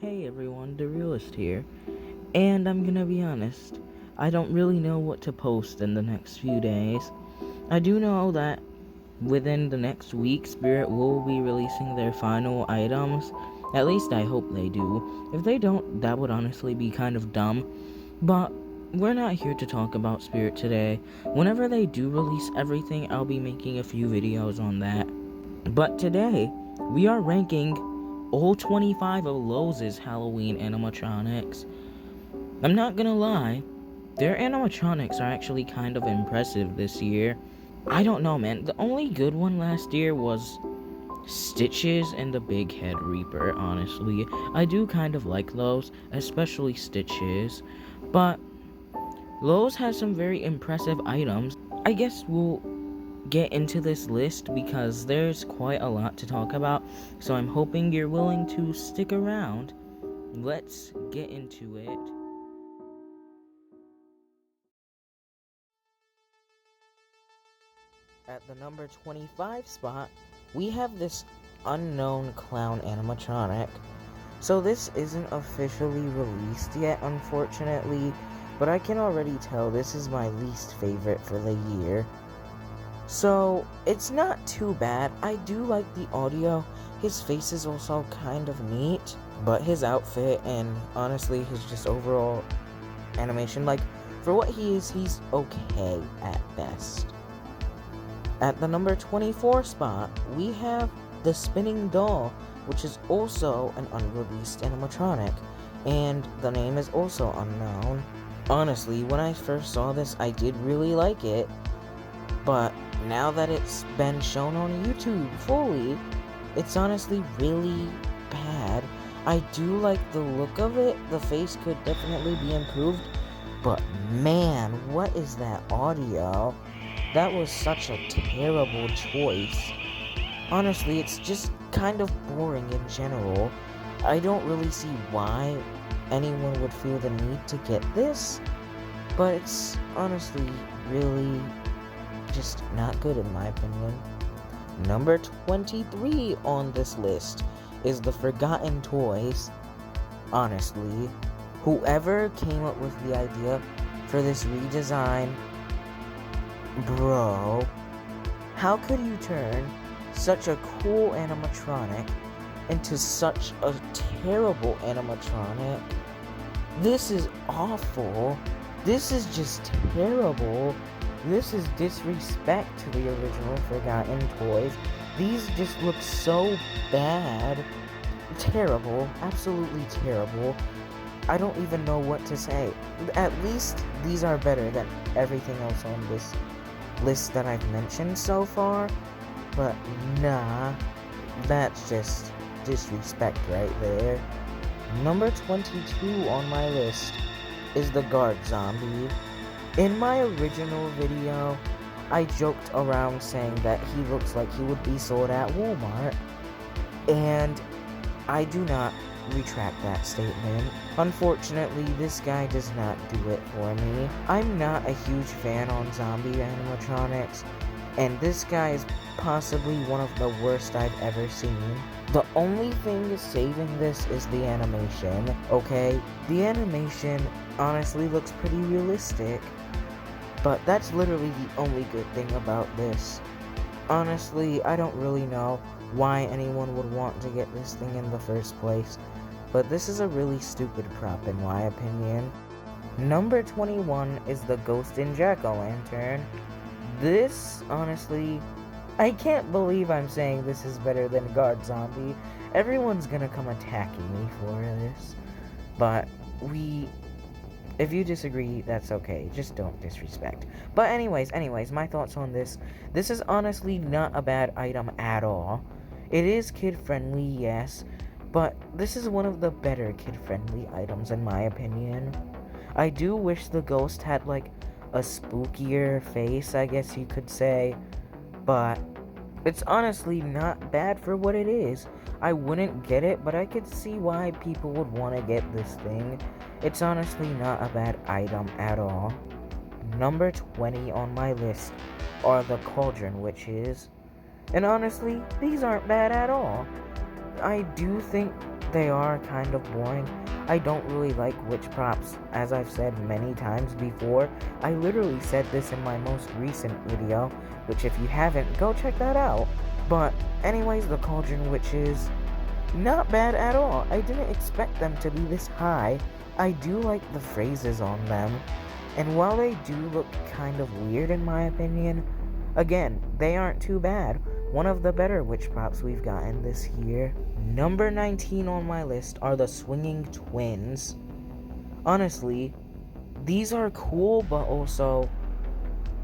Hey everyone, Darealist here, and I'm gonna be honest, I don't really know what to post in the next few days. I do know that within the next week, Spirit will be releasing their final items. At least I hope they do. If they don't, that would honestly be kind of dumb. But we're not here to talk about Spirit today. Whenever they do release everything, I'll be making a few videos on that. But today, we are ranking all 25 of Lowe's Halloween animatronics. I'm not gonna lie, their animatronics are actually kind of impressive this year. I don't know, man. The only good one last year was Stitches and the Big Head Reaper, honestly. I do kind of like Lowe's, especially Stitches. But Lowe's has some very impressive items. I guess we'll get into this list because there's quite a lot to talk about, so I'm hoping you're willing to stick around. Let's get into it. At the number 25 spot, we have this unknown clown animatronic. So this isn't officially released yet, unfortunately, but I can already tell this is my least favorite for the year. So, it's not too bad. I do like the audio. His face is also kind of neat, but his outfit and honestly his just overall animation, like, for what he is, he's okay at best. At the number 24 spot, we have the Spinning Doll, which is also an unreleased animatronic, and the name is also unknown. Honestly, when I first saw this, I did really like it, but now that it's been shown on YouTube fully, it's honestly really bad. I do like the look of it. The face could definitely be improved, but man, what is that audio? That was such a terrible choice. Honestly, it's just kind of boring in general. I don't really see why anyone would feel the need to get this, but it's honestly really just not good in my opinion. Number 23 on this list is the Forgotten Toys. Honestly, whoever came up with the idea for this redesign, bro, how could you turn such a cool animatronic into such a terrible animatronic? This is awful. This is just terrible. This is disrespect to the original Forgotten Toys. These just look so bad. Terrible. Absolutely terrible. I don't even know what to say. At least these are better than everything else on this list that I've mentioned so far. But nah, that's just disrespect right there. Number 22 on my list is the Guard Zombie. In my original video, I joked around saying that he looks like he would be sold at Walmart, and I do not retract that statement. Unfortunately, this guy does not do it for me. I'm not a huge fan on zombie animatronics, and this guy is possibly one of the worst I've ever seen. The only thing saving this is the animation, okay? The animation honestly looks pretty realistic, but that's literally the only good thing about this. Honestly, I don't really know why anyone would want to get this thing in the first place, but this is a really stupid prop in my opinion. Number 21 is the Ghost in Jack-O-Lantern. This, honestly, I can't believe I'm saying this is better than Guard Zombie. Everyone's gonna come attacking me for this, but if you disagree, that's okay. Just don't disrespect. But anyways, my thoughts on this. This is honestly not a bad item at all. It is kid-friendly, yes, but this is one of the better kid-friendly items in my opinion. I do wish the ghost had like a spookier face, I guess you could say, but it's honestly not bad for what it is. I wouldn't get it, but I could see why people would want to get this thing. It's honestly not a bad item at all. Number 20 on my list are the Cauldron Witches. And honestly, these aren't bad at all. I do think they are kind of boring. I don't really like witch props, as I've said many times before. I literally said this in my most recent video, which if you haven't, go check that out. But anyways, the Cauldron Witches, not bad at all. I didn't expect them to be this high. I do like the phrases on them, and while they do look kind of weird in my opinion, again, they aren't too bad. One of the better witch props we've gotten this year. Number 19 on my list are the Swinging Twins. Honestly, these are cool, but also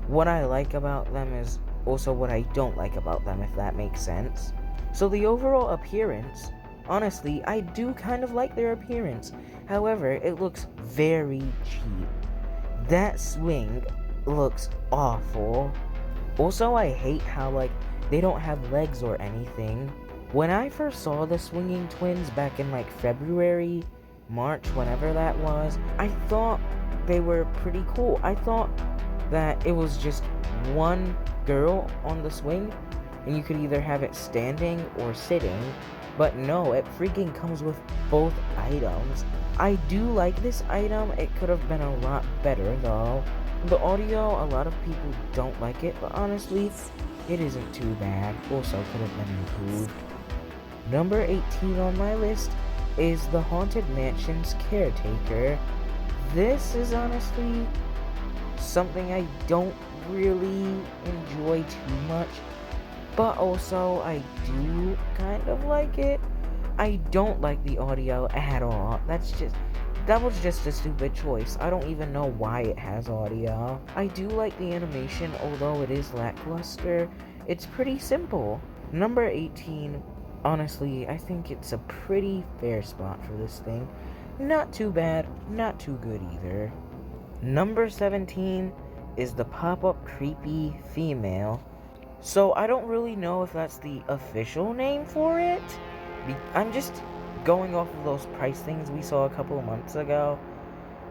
what I like about them is also what I don't like about them, if that makes sense. So the overall appearance, honestly, I do kind of like their appearance. However, it looks very cheap. That swing looks awful. Also, I hate how, like, they don't have legs or anything. When I first saw the Swinging Twins back in, like, February, March, whenever that was, I thought they were pretty cool. I thought that it was just one girl on the swing, and you could either have it standing or sitting. But no, it freaking comes with both items. I do like this item. It could have been a lot better, though. The audio, a lot of people don't like it, but honestly, it isn't too bad. Also could have been improved. Number 18 on my list is the Haunted Mansion's Caretaker. This is honestly something I don't really enjoy too much, but also I do kind of like it. I don't like the audio at all. That was just a stupid choice. I don't even know why it has audio. I do like the animation, although it is lackluster. It's pretty simple. Number 18, honestly, I think it's a pretty fair spot for this thing. Not too bad, not too good either. Number 17 is the pop-up creepy female. So I don't really know if that's the official name for it. I'm just going off of those price things we saw a couple of months ago.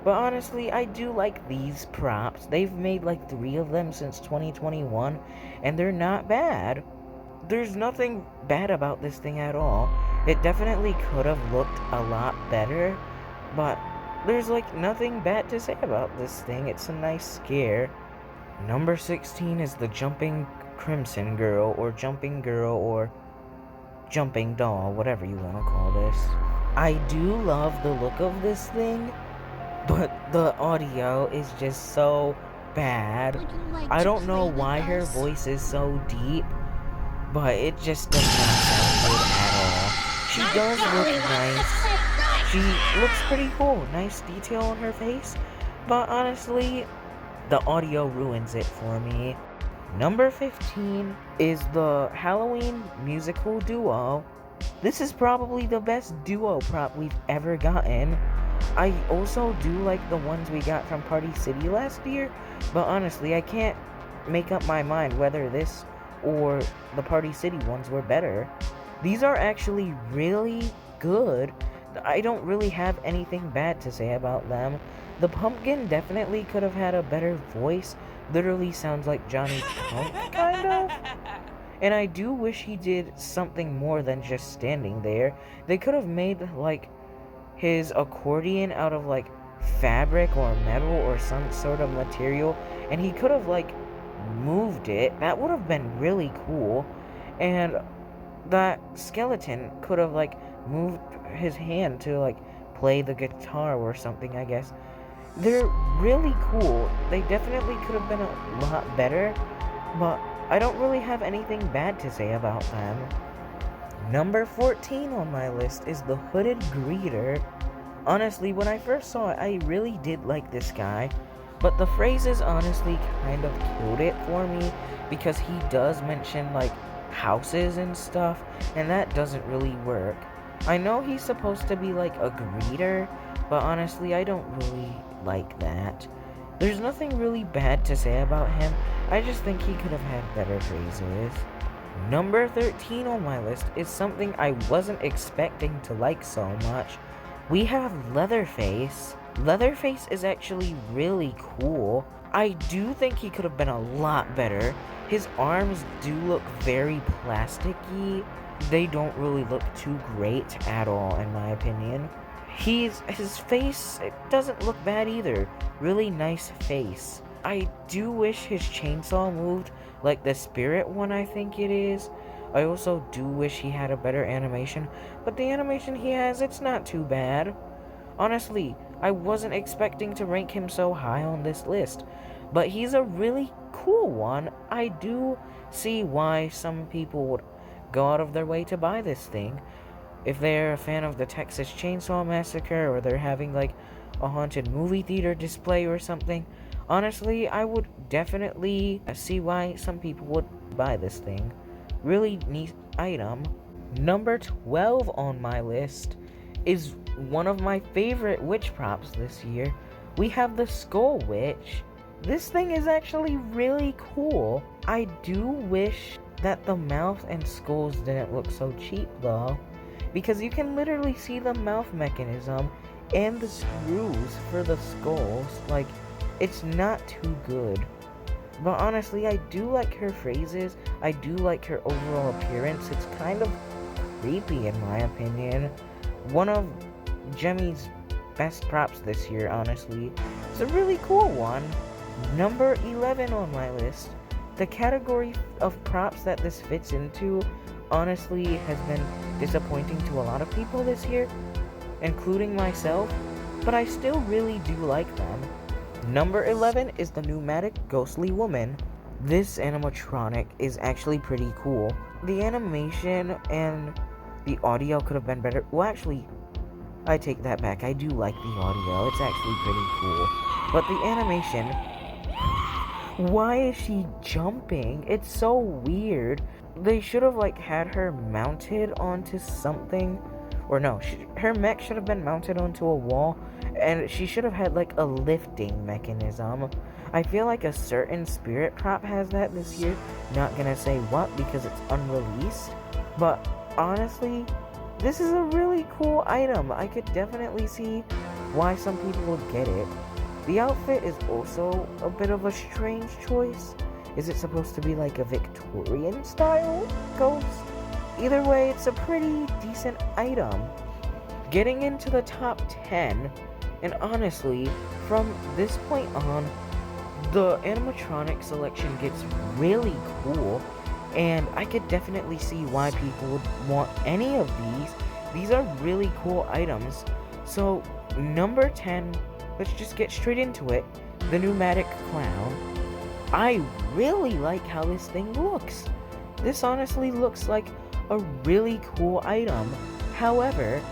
But honestly, I do like these props. They've made like 3 of them since 2021, and they're not bad. There's nothing bad about this thing at all. It definitely could have looked a lot better, but there's like nothing bad to say about this thing. It's a nice scare. Number 16 is the Jumping Crimson Girl, or Jumping Girl, or Jumping Doll, whatever you want to call this. I do love the look of this thing, but the audio is just so bad. I don't know why her voice is so deep, but it just does not sound good at all. She does look nice. She looks pretty cool. Nice detail on her face, but honestly, the audio ruins it for me. Number 15 is the Halloween musical duo. This is probably the best duo prop we've ever gotten. I also do like the ones we got from Party City last year, but honestly, I can't make up my mind whether this or the Party City ones were better. These are actually really good. I don't really have anything bad to say about them. The pumpkin definitely could have had a better voice. Literally sounds like Johnny Punk, kind of. And I do wish he did something more than just standing there. They could have made, like, his accordion out of, like, fabric or metal or some sort of material, and he could have, like, moved it. That would have been really cool. And that skeleton could have, like, moved his hand to, like, play the guitar or something, I guess. They're really cool. They definitely could have been a lot better, but I don't really have anything bad to say about them. Number 14 on my list is the Hooded Greeter. Honestly, when I first saw it, I really did like this guy, but the phrases honestly kind of killed it for me, because he does mention, like, houses and stuff, and that doesn't really work. I know he's supposed to be, like, a greeter, but honestly, I don't really like that. There's nothing really bad to say about him. I just think he could have had better phrases. Number 13 on my list is something I wasn't expecting to like so much. We have Leatherface. Leatherface is actually really cool. I do think he could have been a lot better. His arms do look very plasticky, they don't really look too great at all, in my opinion. His face, it doesn't look bad either. Really nice face. I do wish his chainsaw moved like the spirit one, I think it is. I also do wish he had a better animation, but the animation he has, it's not too bad. Honestly, I wasn't expecting to rank him so high on this list, but he's a really cool one. I do see why some people would go out of their way to buy this thing. If they're a fan of the Texas Chainsaw Massacre, or they're having like a haunted movie theater display or something, honestly, I would definitely see why some people would buy this thing. Really neat item. Number 12 on my list is one of my favorite witch props this year. We have the Skull Witch. This thing is actually really cool. I do wish that the mouth and skulls didn't look so cheap though, because you can literally see the mouth mechanism and the screws for the skulls. Like, it's not too good. But honestly, I do like her phrases. I do like her overall appearance. It's kind of creepy in my opinion. One of Jemmy's best props this year, honestly. It's a really cool one. Number 11 on my list. The category of props that this fits into, honestly, has been disappointing to a lot of people this year, including myself, but I still really do like them. Number 11 is the pneumatic ghostly woman. This animatronic is actually pretty cool. The animation and the audio could have been better. Well, actually, I take that back. I do like the audio. It's actually pretty cool. But the animation... Why is she jumping? It's so weird. They should have, like, had her mounted onto something. Or no, her mech should have been mounted onto a wall. And she should have had, like, a lifting mechanism. I feel like a certain spirit prop has that this year. Not gonna say what because it's unreleased. But honestly, this is a really cool item. I could definitely see why some people would get it. The outfit is also a bit of a strange choice. Is it supposed to be like a Victorian style ghost? Either way, it's a pretty decent item. Getting into the top 10, and honestly, from this point on, the animatronic selection gets really cool, and I could definitely see why people would want any of these. These are really cool items. So, number 10, let's just get straight into it. The pneumatic clown. I really like how this thing looks. This honestly looks like a really cool item. However,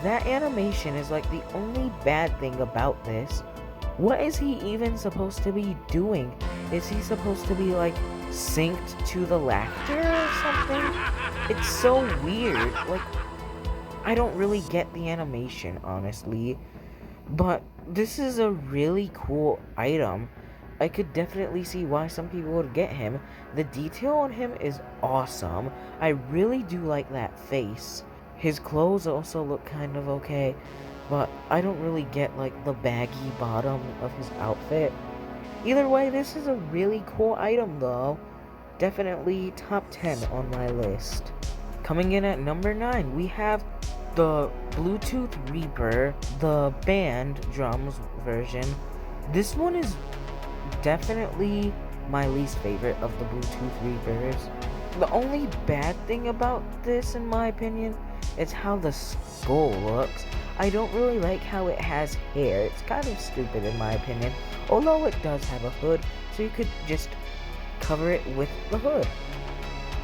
that animation is like the only bad thing about this. What is he even supposed to be doing? Is he supposed to be like synced to the laughter or something? It's so weird. Like, I don't really get the animation, honestly. But this is a really cool item. I could definitely see why some people would get him. The detail on him is awesome. I really do like that face. His clothes also look kind of okay, but I don't really get like the baggy bottom of his outfit. Either way, this is a really cool item though. Definitely top 10 on my list. Coming in at number 9, we have the Bluetooth Reaper, the band drums version. This one is definitely my least favorite of the Bluetooth Reapers. The only bad thing about this, in my opinion, is how the skull looks. I don't really like how it has hair. It's kind of stupid in my opinion, although it does have a hood, so you could just cover it with the hood.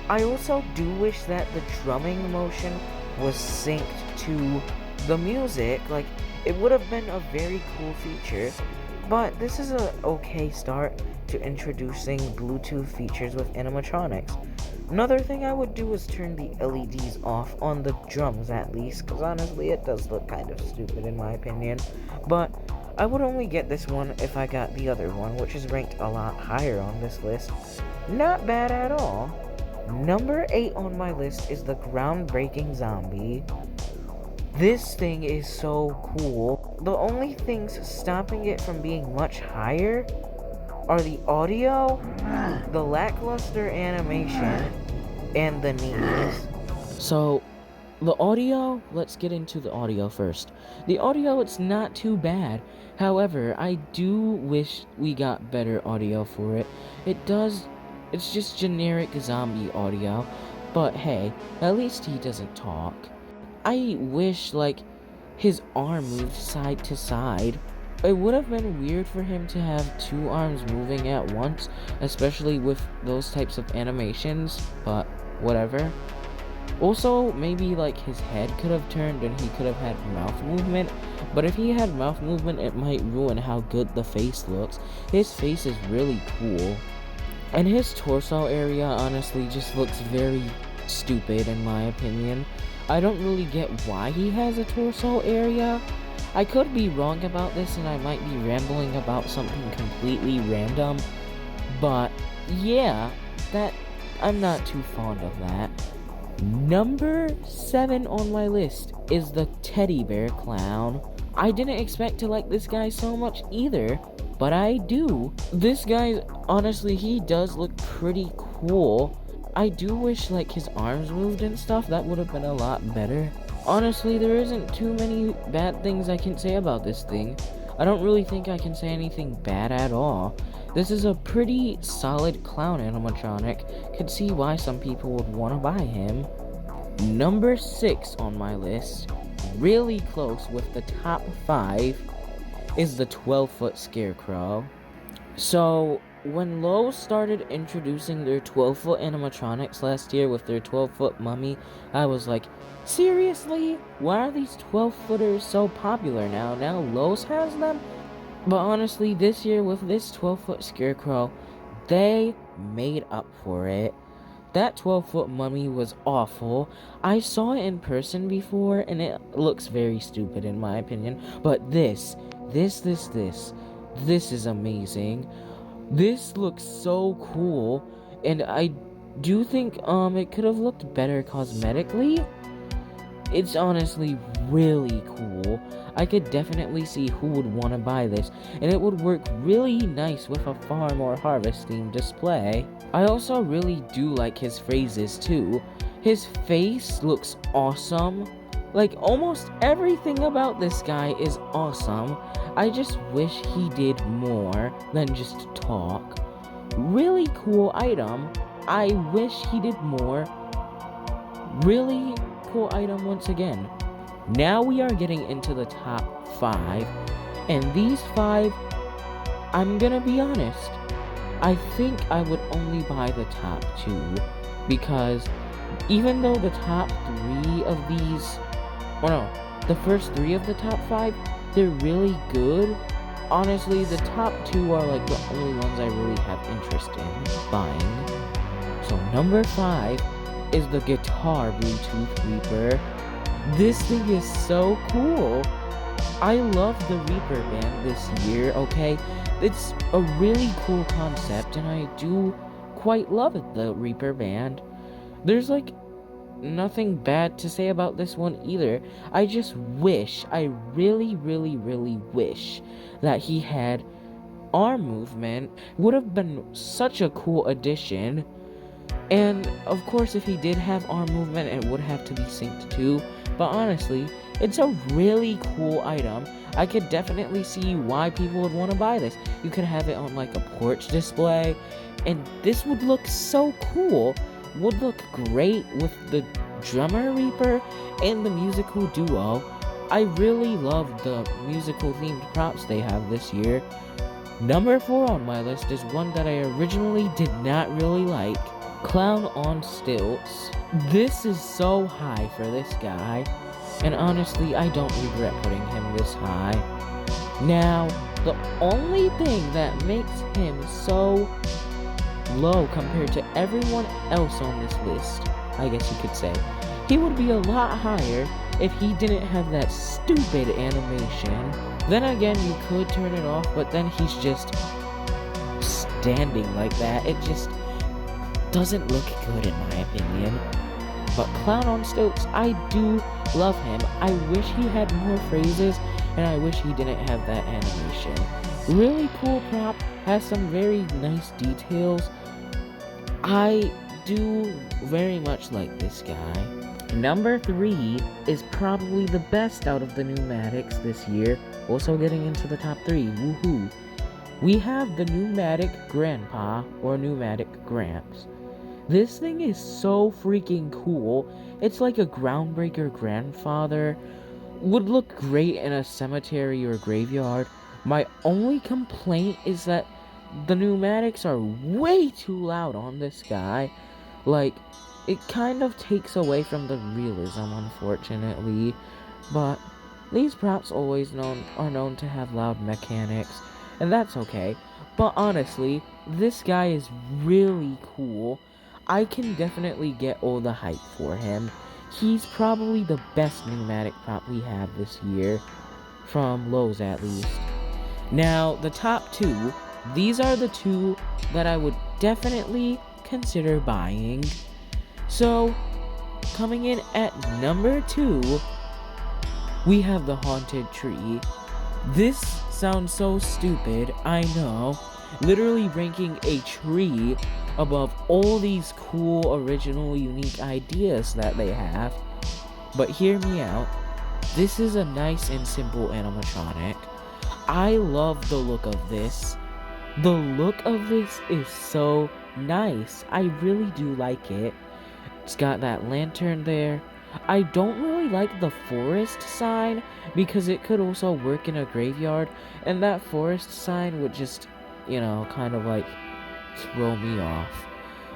I also do wish that the drumming motion was synced to the music. Like, it would have been a very cool feature. But this is an okay start to introducing Bluetooth features with animatronics. Another thing I would do is turn the LEDs off on the drums at least, because honestly it does look kind of stupid in my opinion. But I would only get this one if I got the other one, which is ranked a lot higher on this list. Not bad at all. Number 8 on my list is the groundbreaking zombie. This thing is so cool. The only things stopping it from being much higher are the audio, the lackluster animation, and the knees. So, the audio, let's get into the audio first. The audio, it's not too bad. However, I do wish we got better audio for it. It's just generic zombie audio. But hey, at least he doesn't talk. I wish, like, his arm moved side to side. It would have been weird for him to have two arms moving at once, especially with those types of animations, but whatever. Also, maybe like his head could have turned and he could have had mouth movement, but if he had mouth movement, it might ruin how good the face looks. His face is really cool. And his torso area honestly just looks very stupid in my opinion. I don't really get why he has a torso area. I could be wrong about this and I might be rambling about something completely random, but yeah, I'm not too fond of that. Number 7 on my list is the teddy bear clown. I didn't expect to like this guy so much either, but I do. This guy, honestly, he does look pretty cool. I do wish like his arms moved and stuff. That would have been a lot better. Honestly, there isn't too many bad things I can say about this thing. I don't really think I can say anything bad at all. This is a pretty solid clown animatronic. Could see why some people would want to buy him. Number 6 on my list, really close with the top 5, is the 12-foot scarecrow. So, when Lowe started introducing their 12-foot animatronics last year with their 12-foot mummy, I was like, seriously? Why are these 12-footers so popular now? Now Lowe's has them? But honestly, this year with this 12-foot scarecrow, they made up for it. That 12-foot mummy was awful. I saw it in person before, and it looks very stupid in my opinion. But this is amazing. This looks so cool, and I do think it could have looked better cosmetically. It's honestly really cool. I could definitely see who would want to buy this, and it would work really nice with a farm or harvest themed display. I also really do like his phrases too. His face looks awesome. Like, almost everything about this guy is awesome. I just wish he did more than just talk. Really cool item. I wish he did more. Really cool item once again. Now we are getting into the top 5, and these 5, I'm gonna be honest, I think I would only buy the top 2, because even though the top 3 of these, the first 3 of the top 5, they're really good, honestly the top 2 are like the only ones I really have interest in buying. So number 5 is the guitar Bluetooth Reaper. This thing is so cool. I love the Reaper band this year, okay? It's a really cool concept, and I do quite love it, the Reaper band. There's like nothing bad to say about this one either. I just wish, I really wish that he had arm movement. Would have been such a cool addition. And of course, if he did have arm movement, it would have to be synced too. But honestly, it's a really cool item. I could definitely see why people would want to buy this. You could have it on like a porch display, and this would look so cool. Would look great with the drummer Reaper and the musical duo. I really love the musical themed props they have this year. Number 4 on my list is one that I originally did not really like. Clown on stilts. This is so high for this guy, and honestly, I don't regret putting him this high. Now, the only thing that makes him so low compared to everyone else on this list, I guess you could say, he would be a lot higher if he didn't have that stupid animation. Then again, you could turn it off, but then he's just standing like that. It just doesn't look good in my opinion. But Clown on Stilts, I do love him. I wish he had more phrases, and I wish he didn't have that animation. Really cool prop, has some very nice details. I do very much like this guy. Number 3 is probably the best out of the pneumatics this year, also getting into the top 3, woohoo. We have the Pneumatic Grandpa, or Pneumatic Gramps. This thing is so freaking cool. It's like a groundbreaker grandfather. Would look great in a cemetery or graveyard. My only complaint is that the pneumatics are way too loud on this guy. Like, it kind of takes away from the realism, unfortunately. But these props are known to have loud mechanics, and that's okay. But honestly, this guy is really cool. I can definitely get all the hype for him. He's probably the best pneumatic prop we have this year, from Lowe's at least. Now, the top 2, these are the 2 that I would definitely consider buying. So, coming in at number 2, we have the Haunted Tree. This sounds so stupid, I know. Literally ranking a tree above all these cool, original, unique ideas that they have. But hear me out. This is a nice and simple animatronic. I love the look of this. The look of this is so nice. I really do like it. It's got that lantern there. I don't really like the forest sign because it could also work in a graveyard, and that forest sign would just, kind of like throw me off.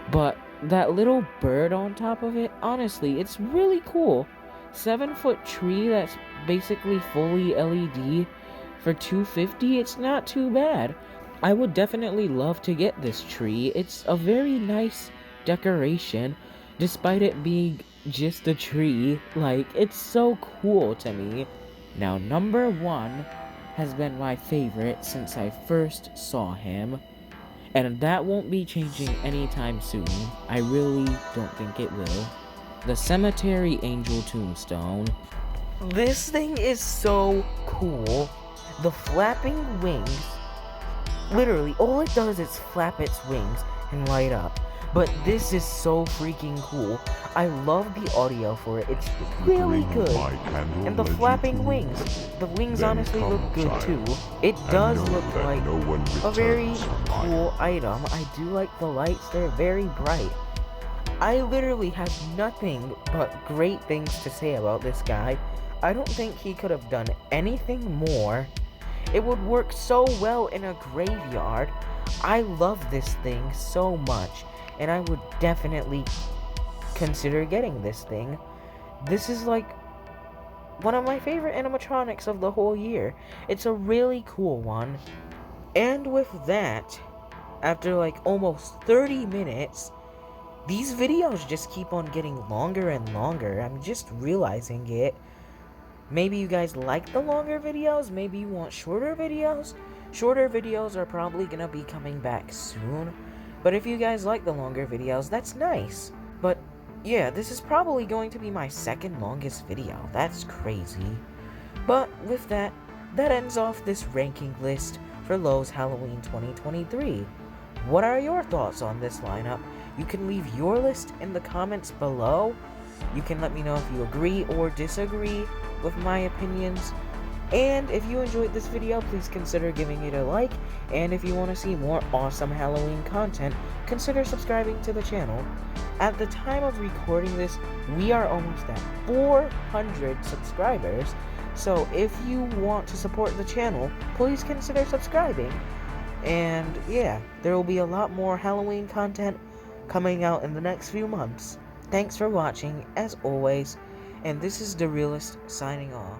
But that little bird on top of it, honestly, it's really cool. 7-foot tree that's basically fully LED for $250, it's not too bad. I would definitely love to get this tree. It's a very nice decoration, despite it being just a tree. Like, it's so cool to me. Now, number 1 has been my favorite since I first saw him, and that won't be changing anytime soon. I really don't think it will. The Cemetery Angel Tombstone. This thing is so cool. The flapping wings, literally, all it does is flap its wings and light up. But this is so freaking cool. I love the audio for it. It's really good. And the flapping wings. The wings honestly look good too. It does look like a very cool item. I do like the lights. They're very bright. I literally have nothing but great things to say about this guy. I don't think he could have done anything more. It would work so well in a graveyard. I love this thing so much, and I would definitely consider getting this thing. This is like one of my favorite animatronics of the whole year. It's a really cool one. And with that, after like almost 30 minutes, these videos just keep on getting longer and longer. I'm just realizing it. Maybe you guys like the longer videos, maybe you want shorter videos. Shorter videos are probably gonna be coming back soon, but if you guys like the longer videos, that's nice. But yeah, this is probably going to be my second longest video. That's crazy. But with that, that ends off this ranking list for Lowe's Halloween 2023. What are your thoughts on this lineup? You can leave your list in the comments below. You can let me know if you agree or disagree with my opinions. And if you enjoyed this video, please consider giving it a like. And if you want to see more awesome Halloween content, consider subscribing to the channel. At the time of recording this, we are almost at 400 subscribers. So if you want to support the channel, please consider subscribing. And yeah, there will be a lot more Halloween content coming out in the next few months. Thanks for watching, as always, and this is Darealist signing off.